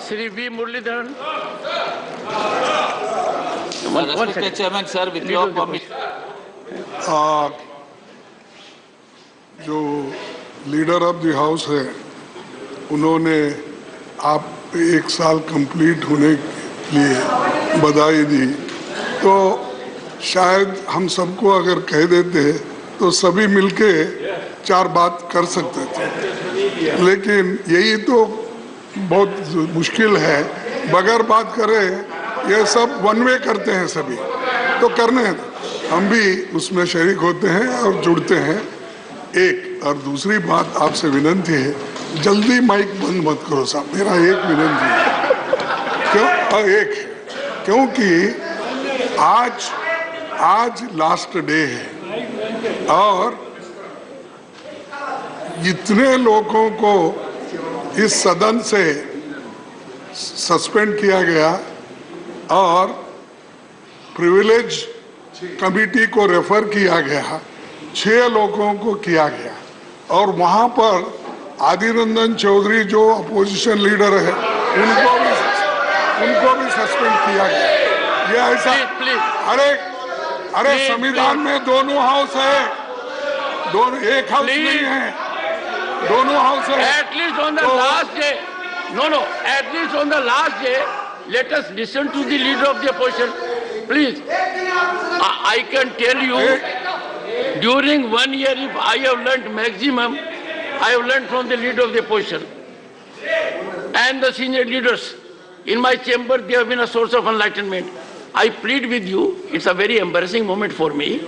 Shri V. Muralidharan. Respected Chairman, sir, with your permission. जो leader of the house है, उन्होंने आप 1 साल कंप्लीट होने के लिए बधाई दी, तो शायद हम सबको अगर कह देते तो सभी मिलके 4 बात कर सकते थे, लेकिन यही तो बहुत मुश्किल है। बगैर बात करे ये सब वन वे करते हैं सभी, तो करने हम भी उसमें शरीक होते हैं और जुड़ते हैं। एक और दूसरी बात आपसे विनंती है, जल्दी माइक बंद मत करो साहब, मेरा एक विनंती है। क्योंकि आज लास्ट डे है और जितने लोगों को इस सदन से सस्पेंड किया गया और प्रिविलेज कमिटी को रेफर किया गया, 6 लोगों को किया गया, और वहां पर आदिर रंजन चौधरी जो अपोजिशन लीडर है उनको भी सस्पेंड किया गया। ये ऐसा अरे संविधान में दोनों हाउस है, दोनों एक हाउस नहीं है, दोनों हाउस है। At least on the last day, at least on the last day, let us listen to the leader of the opposition, please. I can tell you, during 1 year, if I have learnt maximum, I have learnt from the leader of the opposition and the senior leaders. In my chamber, they have been a source of enlightenment. I plead with you, it's a very embarrassing moment for me.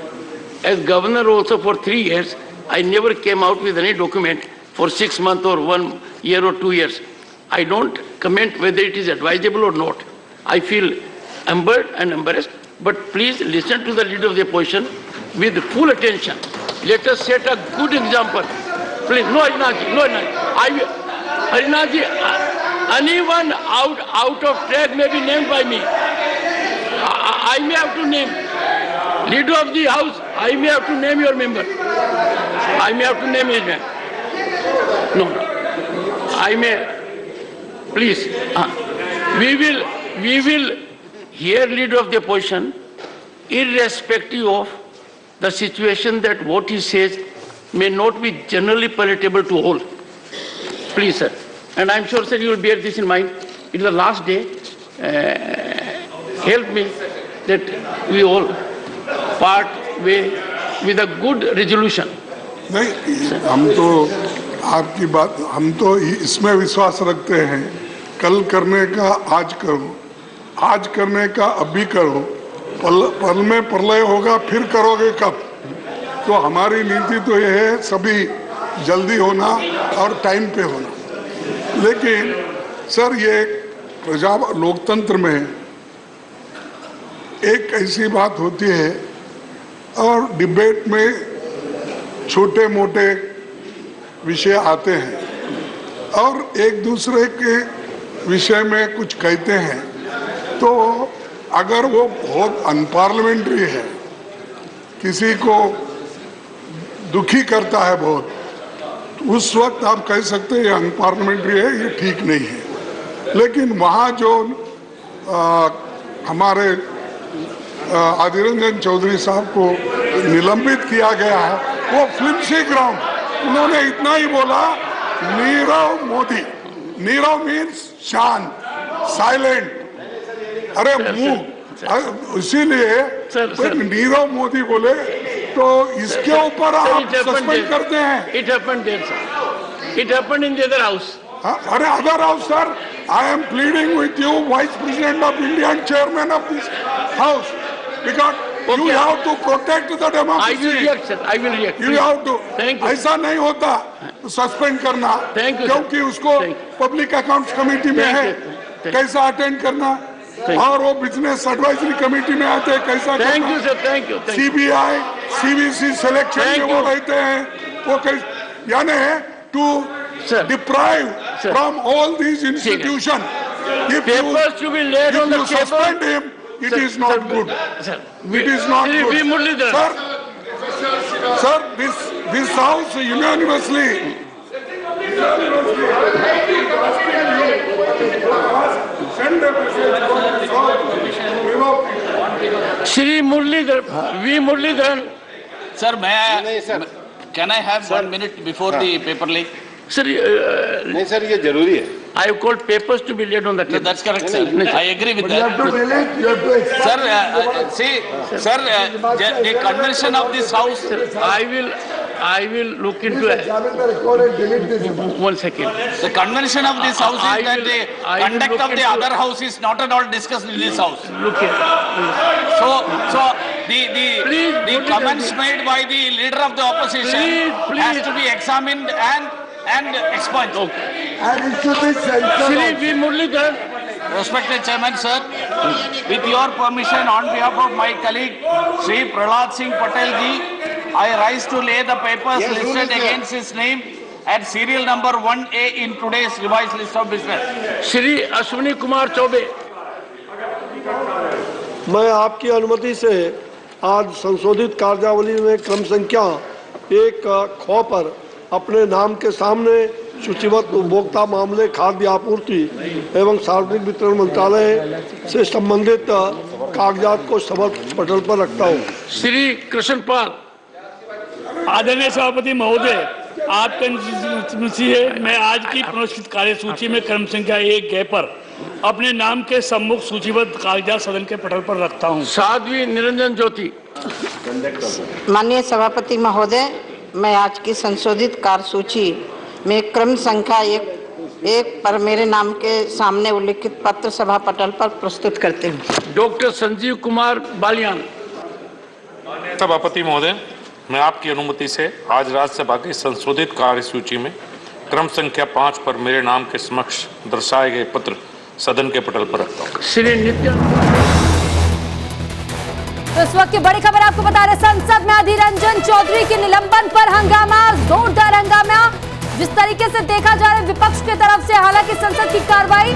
As governor also for 3 years, I never came out with any document for 6 months or 1 year or 2 years. I don't comment whether it is advisable or not. I feel humbled and embarrassed, but please listen to the leader of the opposition with full attention. Let us set a good example. Please, no Harinath. Harinath, anyone out of track may be named by me. I may have to name. Leader of the house, I may have to name your member. I may have to name his name. No. I may. Please. We will hear leader of the opposition, irrespective of the situation that what he says may not be generally palatable to all. Please, sir. And I'm sure, sir, you will bear this in mind. It's the last day. Help me that we all part way with a good resolution. नहीं, हम तो आपकी बात, हम तो इसमें विश्वास रखते हैं, कल करने का आज करो, आज करने का अभी करो, पल में प्रलय होगा फिर करोगे कब। तो हमारी नीति तो यह है सभी जल्दी होना और टाइम पे होना। लेकिन सर, ये प्रजा लोकतंत्र में एक ऐसी बात होती है और डिबेट में छोटे मोटे विषय आते हैं और एक दूसरे के विषय में कुछ कहते हैं, तो अगर वो बहुत अनपार्लियामेंट्री है, किसी को दुखी करता है बहुत, तो उस वक्त आप कह सकते हैं ये अनपार्लियामेंट्री है, ये ठीक नहीं है। लेकिन वहाँ जो हमारे आदिर रंजन चौधरी साहब को निलंबित किया गया है, वो फ्लिमसी ग्राउंड, उन्होंने इतना ही बोला, नीरव मोदी, नीरव मीन्स शांत, साइलेंट, अरे मुंह, इसीलिए नीरव मोदी बोले तो इसके ऊपर आप सस्पेंड करते हैं। It happened there, sir. It happened in the other house. अरे other house sir, I am pleading with you, Vice President of India and Chairman of this House, because you have to protect the democracy. I will react, sir. I will react. You have to. Thank you. ऐसा नहीं होता तो suspend करना, क्योंकि उसको public accounts committee में है, कैसा अटेंड करना, और वो बिजनेस एडवाइजरी कमेटी में आते हैं, कैसा करना। Thank you sir, thank you. CBI, CBC selection में वो रहते हैं, वो यानी to deprive from all these institutions. If you suspend him, it is not good. It is not good. Sir, this house unanimously Shri Muralidharan, V. Muralidharan. Sir, can I have 1 minute before the paper leak? Sir, नहीं sir ये जरूरी है. I have called papers to be laid on the table. That's correct, sir. I agree with You have to that. delete, you have to extract. The convention of this house, I will look into Please it. examine the record and delete this. 1 second. the convention of this house I is that will- the I will conduct look of the into other it. house is not at all discussed in this house. Look here. So the Please, comments made by the leader of the opposition Please. has to be examined and expunged. Okay. And it should be censored. Shri V. Muralidharan. Respected Chairman, sir, with your permission, on behalf of my colleague Shri Prahlad Singh Patel ji, I rise to lay the papers listed against his name at serial number 1A in today's revised list of business. Shri Ashwini Kumar Chaubey. मैं आपकी अनुमति से आज संशोधित कार्यावली में क्रम संख्या 1 ख पर अपने नाम के सामने सूचीबद्ध उपभोक्ता मामले खाद्य आपूर्ति एवं सार्वजनिक वितरण मंत्रालय से संबंधित कागजात को सभा पटल पर रखता हूँ। श्री कृष्णपाल। आदरणीय सभापति महोदय, आपके अनुमति से मैं आज की पुनस्कृत कार्यसूची में क्रम संख्या 1 पर अपने नाम के सम्मुख सूचीबद्ध कागजात सदन के पटल पर रखता हूं। साध्वी निरंजन ज्योति। माननीय सभापति महोदय, मैं आज की संशोधित कार्यसूची में क्रम संख्या 1 पर मेरे नाम के सामने उल्लिखित पत्र सभा पटल पर प्रस्तुत करते हूँ। डॉक्टर संजीव कुमार बालियान। सभापति महोदय, मैं आपकी अनुमति से आज राज्यसभा की संशोधित कार्यसूची में क्रम संख्या 5 पर मेरे नाम के समक्ष दर्शाए गए पत्र सदन के पटल पर रखता हूँ। श्री नित्य। तो इस वक्त की बड़ी खबर आपको बता रहे, संसद में अधीर रंजन चौधरी के निलंबन पर हंगामा, जोरदार हंगामा जिस तरीके से देखा जा रहा है विपक्ष की तरफ से। हालांकि संसद की कार्रवाई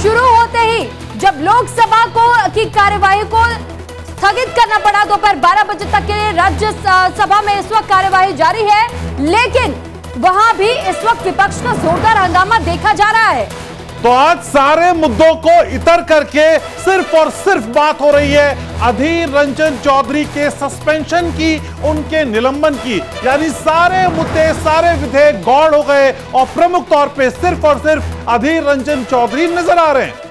शुरू होते ही जब लोकसभा की कार्यवाही को स्थगित करना पड़ा, दोपहर 12 बजे तक के लिए राज्यसभा में इस वक्त कार्यवाही जारी है, लेकिन वहां भी इस वक्त विपक्ष का जोरदार हंगामा देखा जा रहा है। तो आज सारे मुद्दों को इतर करके सिर्फ और सिर्फ बात हो रही है अधीर रंजन चौधरी के सस्पेंशन की, उनके निलंबन की। यानी सारे मुद्दे, सारे विधेयक गौड़ हो गए और प्रमुख तौर पे सिर्फ और सिर्फ अधीर रंजन चौधरी नजर आ रहे हैं।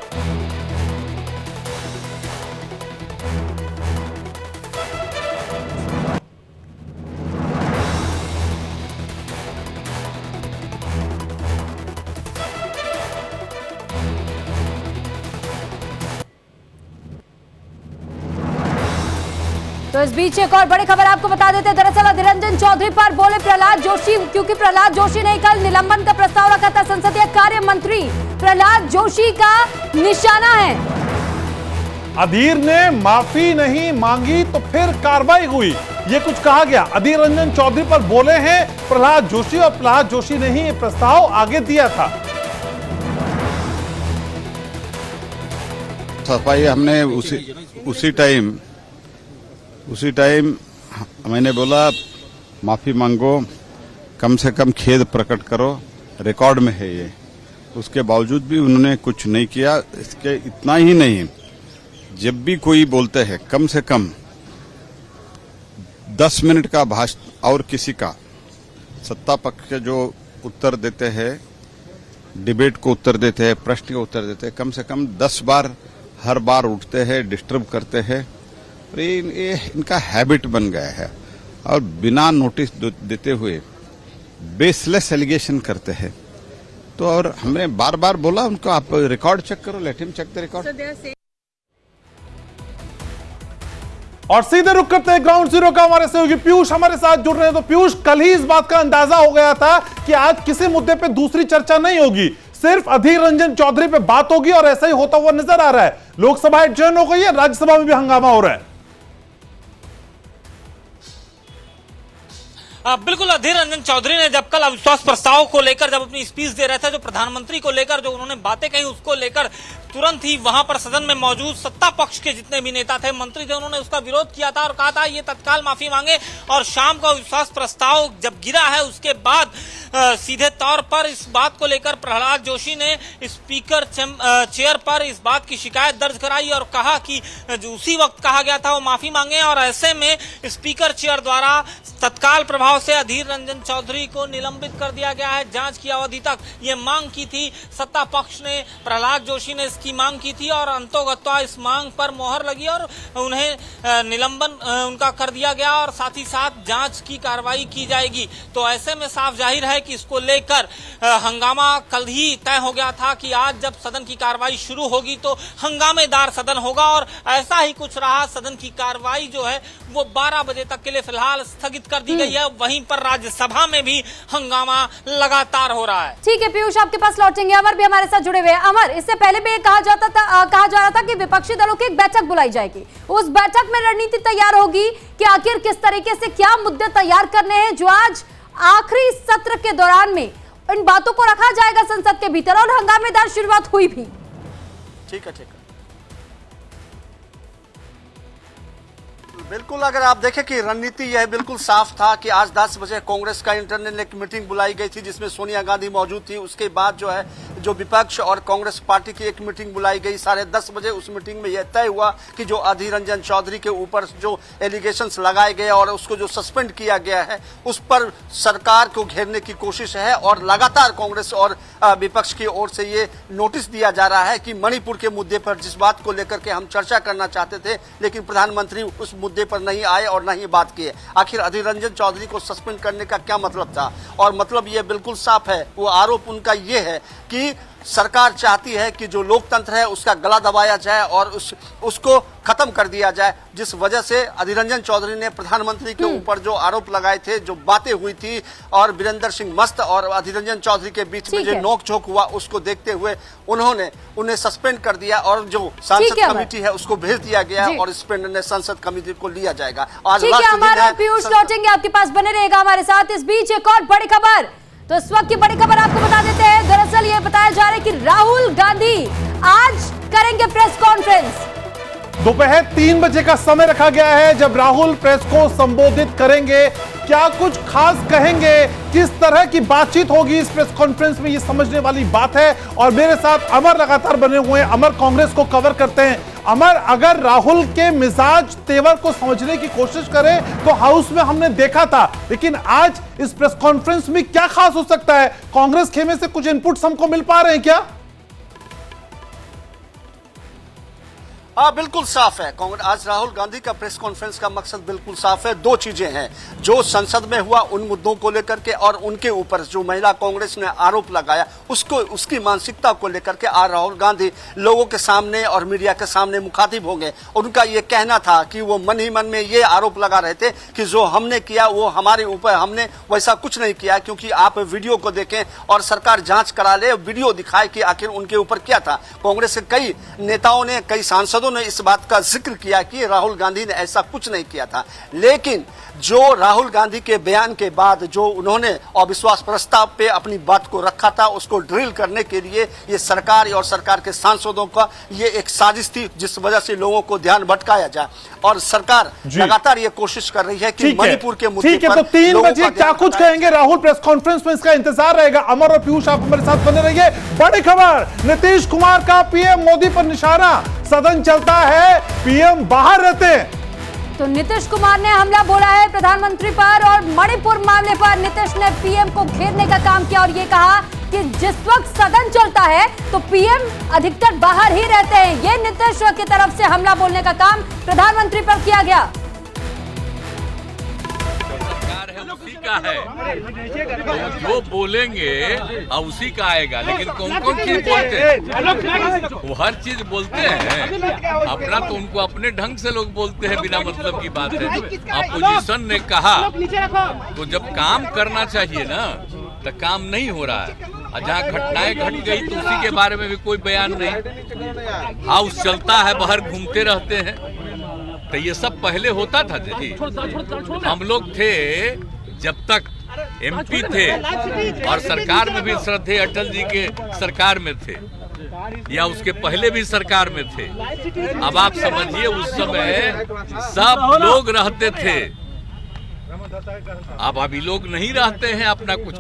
तो इस बीच एक और बड़ी खबर आपको बता देते हैं। दरअसल अधीर रंजन चौधरी पर बोले प्रहलाद जोशी, क्योंकि प्रहलाद जोशी ने कल निलंबन का प्रस्ताव रखा था। संसदीय कार्य मंत्री प्रहलाद जोशी का निशाना है। अधीर ने माफी नहीं मांगी तो फिर कार्रवाई हुई, ये कुछ कहा गया। अधीर रंजन चौधरी पर बोले हैं प्रहलाद जोशी और प्रहलाद जोशी ने ही ये प्रस्ताव आगे दिया था। सफाई हमने उसी टाइम मैंने बोला माफ़ी मांगो, कम से कम खेद प्रकट करो, रिकॉर्ड में है ये। उसके बावजूद भी उन्होंने कुछ नहीं किया। इसके इतना ही नहीं, जब भी कोई बोलते हैं कम से कम 10 मिनट का भाषण और किसी का सत्ता पक्ष के जो उत्तर देते हैं, डिबेट को उत्तर देते हैं, प्रश्न को उत्तर देते हैं, कम से कम 10 बार हर बार उठते हैं, डिस्टर्ब करते हैं। ये इनका हैबिट बन गया है और बिना नोटिस देते हुए बेसलेस एलिगेशन करते हैं। तो और हमने बार बार बोला उनको, आप रिकॉर्ड चेक करो, let him check the record. और सीधे रुक करते हैं ग्राउंड जीरो का। हमारे सहयोगी पीयूष हमारे साथ जुड़ रहे हैं। तो पीयूष, कल ही इस बात का अंदाजा हो गया था कि आज किसी मुद्दे पे दूसरी चर्चा नहीं होगी, सिर्फ अधीर रंजन चौधरी पे बात होगी और ऐसा ही होता हुआ नजर आ रहा है। लोकसभा एडजर्न हो गई है, राज्यसभा में भी हंगामा हो रहा है। बिल्कुल, अधीर रंजन चौधरी ने जब कल अविश्वास प्रस्ताव को लेकर जब अपनी स्पीच दे रहे थे, जो प्रधानमंत्री को लेकर जो उन्होंने बातें कही, उसको लेकर तुरंत ही वहां पर सदन में मौजूद सत्ता पक्ष के जितने भी नेता थे, मंत्री थे, उन्होंने उसका विरोध किया था और कहा था ये तत्काल माफी मांगे। और शाम को अविश्वास प्रस्ताव जब गिरा है उसके बाद सीधे तौर पर इस बात को लेकर प्रहलाद जोशी ने स्पीकर चेयर पर इस बात की शिकायत दर्ज कराई और कहा कि जो उसी वक्त कहा गया था वो माफी मांगे, और ऐसे में स्पीकर चेयर द्वारा तत्काल प्रभाव से अधीर रंजन चौधरी को निलंबित कर दिया गया है जांच की अवधि तक। ये मांग की थी सत्ता पक्ष ने, प्रहलाद जोशी ने इसकी मांग की थी और अंतोगत्वा इस मांग पर मोहर लगी और उन्हें निलंबन उनका कर दिया गया और साथ ही साथ जांच की कार्रवाई की जाएगी। तो ऐसे में साफ जाहिर है कि इसको लेकर हंगामा कल ही तय हो गया था कि आज जब सदन की कार्रवाई शुरू होगी तो हंगामेदार सदन होगा, और ऐसा ही कुछ रहा। सदन की कार्रवाई जो है वो 12 बजे तक के लिए फिलहाल स्थगित कर दी गई है। वहीं पर राज्यसभा में भी हंगामा लगातार हो रहा है। ठीक है पीयूष, आपके पास लौटेंगे। अमर भी हमारे साथ जुड़े हुए हैं। अमर, इससे पहले भी कहा जा रहा था कि विपक्षी दलों की एक बैठक बुलाई जाएगी, उस बैठक में रणनीति तैयार होगी कि आखिर किस तरीके से क्या मुद्दे तैयार करने हैं, जो आज आखिरी सत्र के दौरान में इन बातों को रखा जाएगा संसद के भीतर, और हंगामेदार शुरुआत हुई भी। ठीक है बिल्कुल। अगर आप देखें कि रणनीति यह बिल्कुल साफ था कि आज 10 बजे कांग्रेस का इंटरनल एक मीटिंग बुलाई गई थी जिसमें सोनिया गांधी मौजूद थी। उसके बाद जो है जो विपक्ष और कांग्रेस पार्टी की एक मीटिंग बुलाई गई 10:30 बजे। उस मीटिंग में यह तय हुआ कि जो अधीर रंजन चौधरी के ऊपर जो एलिगेशंस लगाए गए और उसको जो सस्पेंड किया गया है उस पर सरकार को घेरने की कोशिश है, और लगातार कांग्रेस और विपक्ष की ओर से ये नोटिस दिया जा रहा है कि मणिपुर के मुद्दे पर जिस बात को लेकर के हम चर्चा करना चाहते थे, लेकिन प्रधानमंत्री उस मुद्दे पर नहीं आए और नहीं बात किए। आखिर अधीर रंजन चौधरी को सस्पेंड करने का क्या मतलब था? और मतलब ये बिल्कुल साफ है, वो आरोप उनका ये है कि सरकार चाहती है कि जो लोकतंत्र है उसका गला दबाया जाए और उसको खत्म कर दिया जाए, जिस वजह से अधीर रंजन चौधरी ने प्रधानमंत्री के ऊपर जो आरोप लगाए थे, जो बातें हुई थी, और वीरेंद्र सिंह मस्त और अधीर रंजन चौधरी के बीच में जो नोकझोंक हुआ उसको देखते हुए उन्होंने उन्हें सस्पेंड कर दिया, और जो सांसद कमेटी है उसको भेज दिया गया और इस पर संसद कमेटी को लिया जाएगा। आज पीयूष लौटेंगे, आपके पास बने रहेगा हमारे साथ। इस बीच एक और बड़ी खबर, तो इस वक्त की बड़ी खबर आपको बता देते हैं। दरअसल ये बताया जा रहा है कि राहुल गांधी आज करेंगे प्रेस कॉन्फ्रेंस। दोपहर 3 बजे का समय रखा गया है जब राहुल प्रेस को संबोधित करेंगे। क्या कुछ खास कहेंगे, किस तरह की बातचीत होगी इस प्रेस कॉन्फ्रेंस में, ये समझने वाली बात है। और मेरे साथ अमर लगातार बने हुए हैं। अमर कांग्रेस को कवर करते हैं। अमर, अगर राहुल के मिजाज तेवर को समझने की कोशिश करें तो हाउस में हमने देखा था, लेकिन आज इस प्रेस कॉन्फ्रेंस में क्या खास हो सकता है? कांग्रेस खेमे से कुछ इनपुट्स हमको मिल पा रहे हैं क्या? हाँ, बिल्कुल साफ है। कांग्रेस आज राहुल गांधी का प्रेस कॉन्फ्रेंस का मकसद बिल्कुल साफ है। दो चीजें हैं, जो संसद में हुआ उन मुद्दों को लेकर के और उनके ऊपर जो महिला कांग्रेस ने आरोप लगाया उसको, उसकी मानसिकता को लेकर के आज राहुल गांधी लोगों के सामने और मीडिया के सामने मुखातिब होंगे। उनका ये कहना था कि वो मन ही मन में ये आरोप लगा रहे थे कि जो हमने किया वो हमारे ऊपर, हमने वैसा कुछ नहीं किया, क्योंकि आप वीडियो को देखें और सरकार जांच करा ले, वीडियो दिखाए कि आखिर उनके ऊपर क्या था। कांग्रेस के कई नेताओं ने, कई सांसदों ने इस बात का जिक्र किया कि राहुल गांधी ने ऐसा कुछ नहीं किया था। लेकिन जो राहुल गांधी के बयान के बाद जो उन्होंने अविश्वास प्रस्ताव पे अपनी बात को रखा था, उसको ड्रिल करने के लिए ये सरकार और सरकार के सांसदों का ये एक साजिश थी, जिस वजह से लोगों को ध्यान भटकाया जाए। और सरकार लगातार ये कोशिश कर रही है कि मणिपुर के मुद्दे पर। तो 3 बजे क्या कुछ कहेंगे राहुल प्रेस कॉन्फ्रेंस में, इसका इंतजार रहेगा। अमर और पीयूष, आप हमारे साथ बने रहिए। बड़ी खबर, नीतीश कुमार का पीएम मोदी पर निशाना। सदन चलता है, पीएम बाहर रहते हैं। तो नीतीश कुमार ने हमला बोला है प्रधानमंत्री पर, और मणिपुर मामले पर नीतीश ने पीएम को घेरने का काम किया और ये कहा कि जिस वक्त सदन चलता है तो पीएम अधिकतर बाहर ही रहते हैं। ये नीतीश की तरफ से हमला बोलने का काम प्रधानमंत्री पर किया गया। उसी का है, जो बोलेंगे उसी का आएगा। लेकिन कौन कौन चीज बोलते हैं, वो हर चीज बोलते हैं अपना, तो उनको अपने ढंग से लोग बोलते हैं, बिना मतलब की बात है। अपोजिशन ने कहा तो जब काम करना चाहिए ना, तो काम नहीं हो रहा है। और जहाँ घटनाएं घट गई तो उसी के बारे में भी कोई बयान नहीं। हाउस चलता है, बाहर घूमते रहते हैं। तो ये सब पहले होता था जी। हम लोग थे जब तक एमपी थे और सरकार में भी थे, अटल जी के सरकार में थे या उसके पहले भी सरकार में थे। अब आप समझिए उस समय सब लोग रहते थे, अब अभी लोग नहीं रहते हैं, अपना कुछ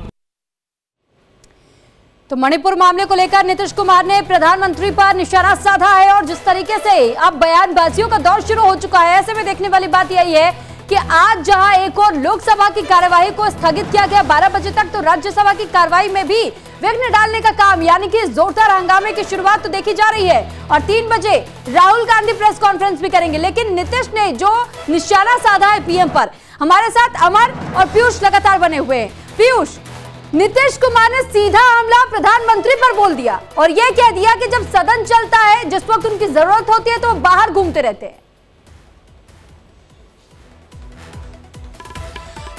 तो मणिपुर मामले को लेकर नीतीश कुमार ने प्रधानमंत्री पर निशाना साधा है और जिस तरीके से अब बयानबाजियों का दौर शुरू हो चुका है, ऐसे में देखने वाली बात यही है कि आज जहां एक और लोकसभा की कार्यवाही को स्थगित किया गया 12 बजे तक, तो राज्यसभा की कार्यवाही में भी विघ्न डालने का काम यानी कि जोरदार हंगामे की शुरुआत तो देखी जा रही है। और 3 बजे राहुल गांधी प्रेस कॉन्फ्रेंस भी करेंगे, लेकिन नीतीश ने जो निशाना साधा है पीएम पर, हमारे साथ अमर और पीयूष लगातार बने हुए हैं। पीयूष, नीतीश कुमार ने सीधा हमला प्रधानमंत्री पर बोल दिया और यह कह दिया कि जब सदन चलता है, जिस वक्त उनकी जरूरत होती है तो बाहर घूमते रहते हैं।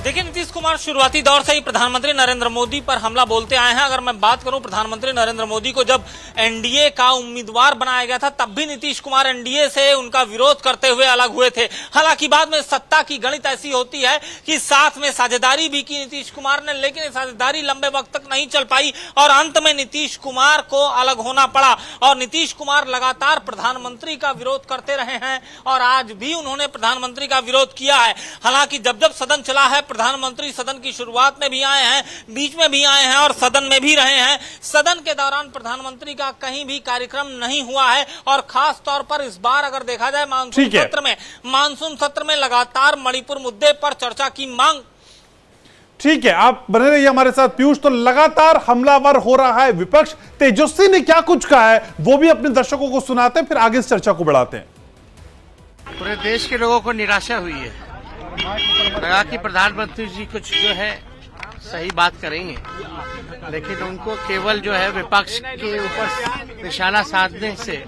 देखिए, नीतीश कुमार शुरुआती दौर से ही प्रधानमंत्री नरेंद्र मोदी पर हमला बोलते आए हैं। अगर मैं बात करूं, प्रधानमंत्री नरेंद्र मोदी को जब एनडीए का उम्मीदवार बनाया गया था, तब भी नीतीश कुमार एनडीए से उनका विरोध करते हुए अलग हुए थे। हालांकि बाद में सत्ता की गणित ऐसी होती है कि साथ में साझेदारी भी की नीतीश कुमार ने, लेकिन साझेदारी लंबे वक्त तक नहीं चल पाई और अंत में नीतीश कुमार को अलग होना पड़ा। और नीतीश कुमार लगातार प्रधानमंत्री का विरोध करते रहे हैं और आज भी उन्होंने प्रधानमंत्री का विरोध किया है। हालांकि जब जब सदन चला है, प्रधानमंत्री सदन की शुरुआत में भी आए हैं, बीच में भी आए हैं और सदन में भी रहे हैं। सदन के दौरान प्रधानमंत्री का कहीं भी कार्यक्रम नहीं हुआ है और खास तौर पर इस बार अगर देखा जाए मानसून सत्र में लगातार मणिपुर मुद्दे पर चर्चा की मांग। ठीक है, आप बने रहिए हमारे साथ पीयूष। तो लगातार हमलावर हो रहा है विपक्ष। तेजस्वी ने क्या कुछ कहा है वो भी अपने दर्शकों को सुनाते हैं, फिर आगे इस चर्चा को बढ़ाते हैं। पूरे देश के लोगों को निराशा हुई है, लगा कि प्रधानमंत्री जी कुछ जो है सही बात करेंगे, लेकिन उनको केवल जो है विपक्ष के ऊपर निशाना साधने से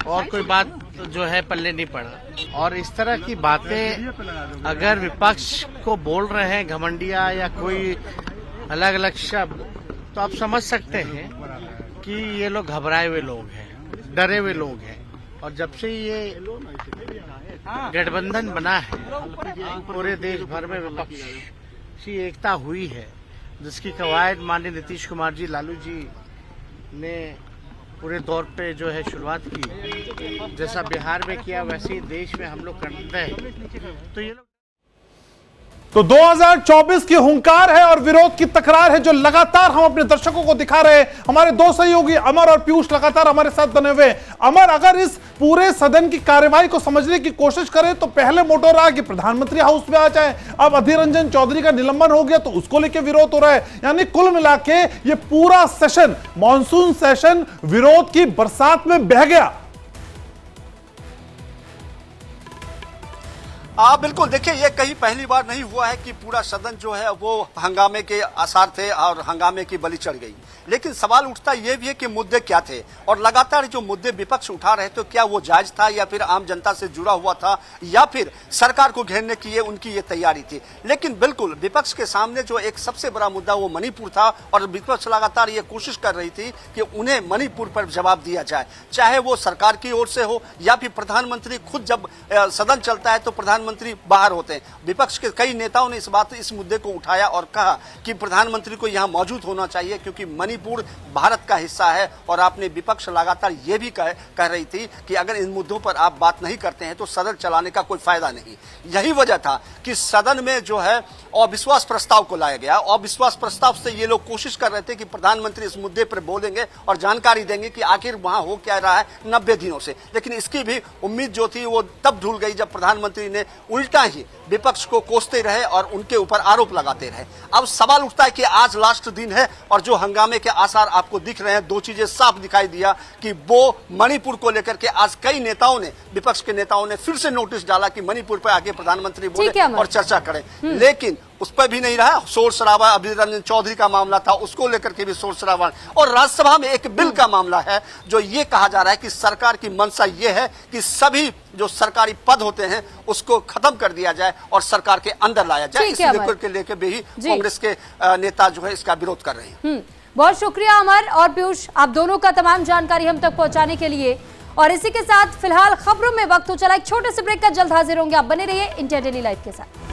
और कोई बात जो है पल्ले नहीं पड़ा। और इस तरह की बातें अगर विपक्ष को बोल रहे हैं घमंडिया या कोई अलग अलग शब्द, तो आप समझ सकते हैं कि ये लोग घबराए हुए लोग हैं, डरे हुए लोग हैं। और जब से ये गठबंधन बना है, पूरे देश भर में विपक्षी एकता हुई है, जिसकी कवायद माननीय नीतीश कुमार जी, लालू जी ने पूरे दौर पे जो है शुरुआत की। जैसा बिहार में किया वैसे ही देश में हम लोग करते हैं। तो ये लोग 2024 की हुंकार है और विरोध की तकरार है जो लगातार हम अपने दर्शकों को दिखा रहे हैं। हमारे दो सहयोगी अमर और पीयूष लगातार हमारे साथ बने हुए हैं। अमर, अगर इस पूरे सदन की कार्यवाही को समझने की कोशिश करें तो पहले मोटो रहा कि प्रधानमंत्री हाउस में आ जाए, अब अधीर रंजन चौधरी का निलंबन हो गया तो उसको लेकर विरोध हो रहा है। यानी कुल मिला के ये पूरा सेशन, मॉनसून सेशन विरोध की बरसात में बह गया। बिल्कुल, देखिए ये कहीं पहली बार नहीं हुआ है कि पूरा सदन जो है वो हंगामे के आसार थे और हंगामे की बलि चढ़ गई। लेकिन सवाल उठता ये भी है कि मुद्दे क्या थे और लगातार जो मुद्दे विपक्ष उठा रहे थे, क्या वो जायज था या फिर आम जनता से जुड़ा हुआ था या फिर सरकार को घेरने की उनकी ये तैयारी थी। लेकिन बिल्कुल विपक्ष के सामने जो एक सबसे बड़ा मुद्दा वो मणिपुर था और विपक्ष लगातार ये कोशिश कर रही थी कि उन्हें मणिपुर पर जवाब दिया जाए, चाहे वो सरकार की ओर से हो या फिर प्रधानमंत्री खुद। जब सदन चलता है तो प्रधानमंत्री बाहर होते हैं। विपक्ष के कई नेताओं ने इस मुद्दे को उठाया और कहा कि प्रधानमंत्री को यहां मौजूद होना चाहिए क्योंकि मणिपुर भारत का हिस्सा है। और आपने विपक्ष लगातार ये भी कह रही थी कि अगर इन मुद्दों पर आप बात नहीं करते हैं तो सदन चलाने का कोई फायदा नहीं। यही वजह था कि सदन में जो है अविश्वास प्रस्ताव को लाया गया। अविश्वास प्रस्ताव से ये लोग कोशिश कर रहे थे कि प्रधानमंत्री इस मुद्दे पर बोलेंगे और जानकारी देंगे कि आखिर वहां हो क्या रहा है 90 दिनों से। लेकिन इसकी भी उम्मीद जो थी वो तब ढूल गई जब प्रधानमंत्री ने उल्टा ही विपक्ष को कोसते रहे और उनके ऊपर आरोप लगाते रहे। अब सवाल उठता है कि आज लास्ट दिन है और जो हंगामे के आसार आपको दिख रहे हैं, दो चीजें साफ दिखाई दिया कि वो मणिपुर को लेकर के आज कई नेताओं ने, विपक्ष के नेताओं ने फिर से नोटिस डाला कि मणिपुर पर आगे प्रधानमंत्री बोले और चर्चा करें। लेकिन उस पर भी नहीं रहा, शोर शराबा अधीर रंजन चौधरी का मामला था, उसको लेकर के भी शोर शराबा। और राज्यसभा में एक बिल का मामला है जो ये कहा जा रहा है कि सरकार की मंशा ये है कि सभी जो सरकारी पद होते हैं उसको खत्म कर दिया जाए और सरकार के अंदर लाया जाए। इस लेकर भी कांग्रेस के नेता जो है इसका विरोध कर रहे हैं। बहुत शुक्रिया अमर और पीयूष, आप दोनों का तमाम जानकारी हम तक पहुंचाने के लिए। और इसी के साथ फिलहाल खबरों में वक्त हो चला एक छोटे से ब्रेक का, जल्द हाजिर होंगे। आप बने रहिए इंडिया डेली लाइव के साथ।